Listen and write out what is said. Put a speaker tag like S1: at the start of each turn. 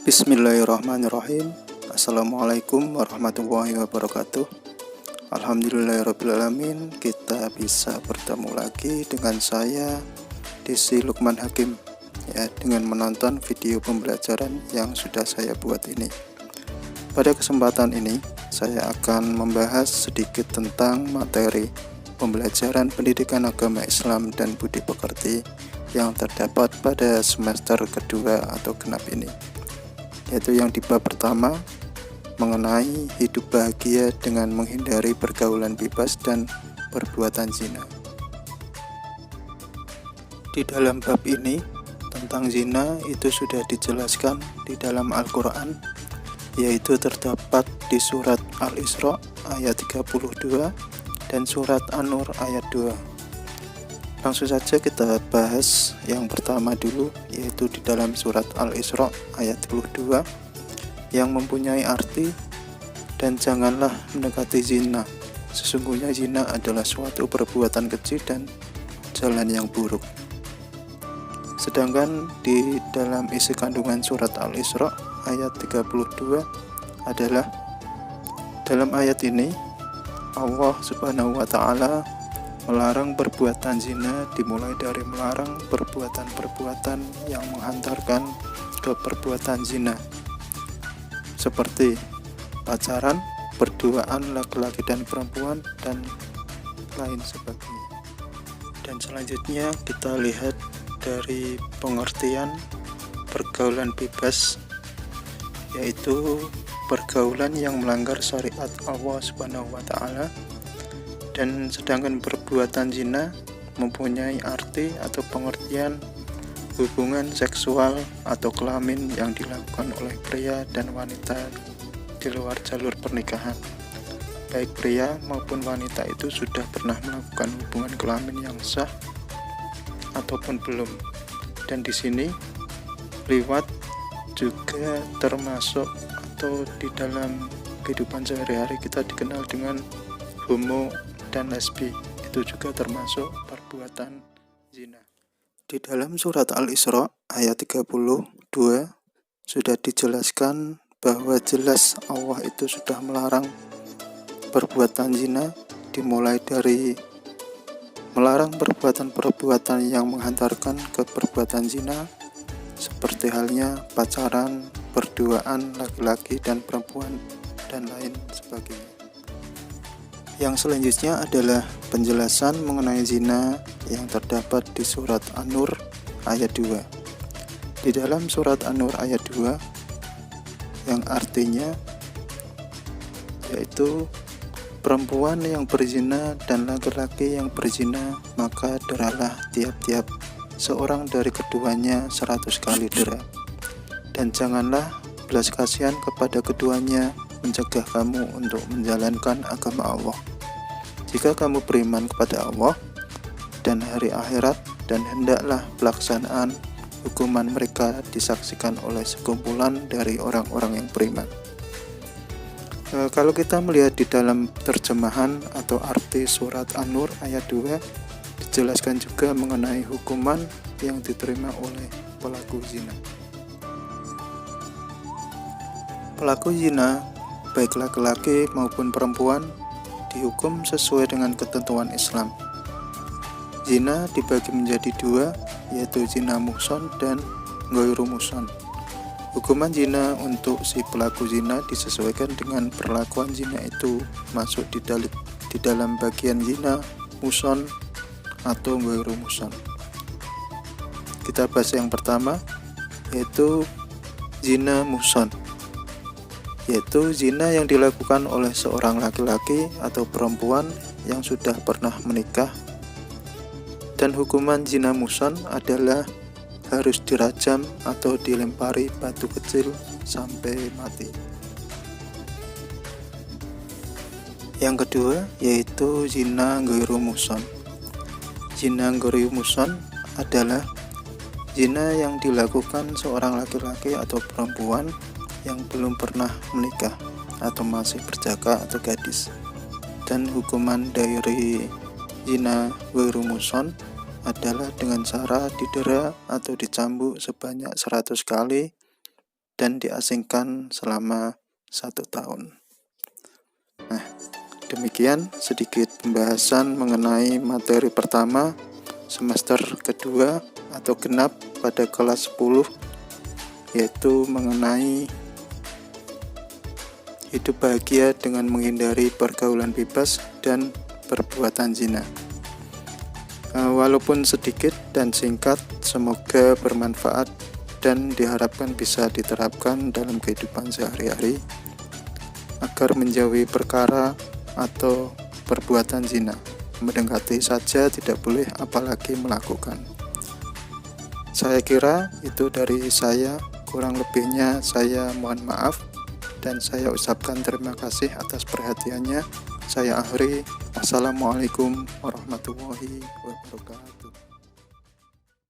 S1: Bismillahirrahmanirrahim. Assalamualaikum warahmatullahi wabarakatuh. Alhamdulillahirrabbilalamin. Kita bisa bertemu lagi dengan saya Desi Lukman Hakim, dengan menonton video pembelajaran yang sudah saya buat ini. Pada kesempatan ini saya akan membahas sedikit tentang materi pembelajaran pendidikan agama Islam dan budi pekerti yang terdapat pada semester kedua atau genap ini, yaitu yang di bab pertama mengenai hidup bahagia dengan menghindari pergaulan bebas dan perbuatan zina. Di dalam bab ini tentang zina itu sudah dijelaskan di dalam Al-Quran, yaitu terdapat di surat Al-Isra ayat 32 dan surat An-Nur ayat 2. Langsung saja kita bahas yang pertama dulu, yaitu di dalam surat Al-Isra ayat 22 yang mempunyai arti, dan janganlah mendekati zina, sesungguhnya zina adalah suatu perbuatan keji dan jalan yang buruk. Sedangkan di dalam isi kandungan surat Al-Isra ayat 32 adalah, dalam ayat ini Allah Subhanahu wa Ta'ala melarang perbuatan zina, dimulai dari melarang perbuatan-perbuatan yang menghantarkan ke perbuatan zina, seperti pacaran, berduaan laki-laki dan perempuan, dan lain sebagainya. Dan selanjutnya kita lihat dari pengertian pergaulan bebas, yaitu pergaulan yang melanggar syariat Allah Subhanahu wa Ta'ala. Dan sedangkan perbuatan zina mempunyai arti atau pengertian hubungan seksual atau kelamin yang dilakukan oleh pria dan wanita di luar jalur pernikahan. Baik pria maupun wanita itu sudah pernah melakukan hubungan kelamin yang sah ataupun belum. Dan di sini liwat juga termasuk, atau di dalam kehidupan sehari-hari kita dikenal dengan homo dan lesbi, itu juga termasuk perbuatan zina. Di dalam surat Al-Isra ayat 32 sudah dijelaskan bahwa jelas Allah itu sudah melarang perbuatan zina, dimulai dari melarang perbuatan-perbuatan yang menghantarkan ke perbuatan zina, seperti halnya pacaran, berduaan laki-laki dan perempuan, dan lain sebagainya. Yang selanjutnya adalah penjelasan mengenai zina yang terdapat di surat An-Nur ayat 2. Di dalam surat An-Nur ayat 2 yang artinya yaitu perempuan yang berzina dan laki-laki yang berzina, maka deralah tiap-tiap seorang dari keduanya 100 kali dera. Dan janganlah belas kasihan kepada keduanya mencegah kamu untuk menjalankan agama Allah. Jika kamu beriman kepada Allah dan hari akhirat, dan hendaklah pelaksanaan hukuman mereka disaksikan oleh sekumpulan dari orang-orang yang beriman. Kalau kita melihat di dalam terjemahan atau arti surat An-Nur ayat 2, dijelaskan juga mengenai hukuman yang diterima oleh pelaku zina. Pelaku zina, baik laki-laki maupun perempuan, dihukum sesuai dengan ketentuan Islam. Zina dibagi menjadi dua, yaitu zina muhsan dan ghairu muhsan. Hukuman zina untuk si pelaku zina disesuaikan dengan perlakuan zina itu masuk di dalam bagian zina muhsan atau ghairu muhsan. Kita bahas yang pertama, yaitu zina muhsan, yaitu zina yang dilakukan oleh seorang laki-laki atau perempuan yang sudah pernah menikah. Dan hukuman zina muhsan adalah harus dirajam atau dilempari batu kecil sampai mati. Yang kedua yaitu zina ghairu muhsan. Zina ghairu muhsan adalah zina yang dilakukan seorang laki-laki atau perempuan yang belum pernah menikah atau masih berjaka atau gadis. Dan hukuman dari zina ghairu muhsan adalah dengan cara didera atau dicambuk sebanyak 100 kali dan diasingkan selama 1 tahun. Nah, demikian sedikit pembahasan mengenai materi pertama semester kedua atau genap pada kelas 10, yaitu mengenai hidup bahagia dengan menghindari pergaulan bebas dan perbuatan zina. Walaupun sedikit dan singkat, semoga bermanfaat dan diharapkan bisa diterapkan dalam kehidupan sehari-hari agar menjauhi perkara atau perbuatan zina. Mendekati saja tidak boleh, apalagi melakukan. Saya kira itu dari saya, kurang lebihnya saya mohon maaf dan saya ucapkan terima kasih atas perhatiannya. Saya akhiri. Wassalamualaikum warahmatullahi wabarakatuh.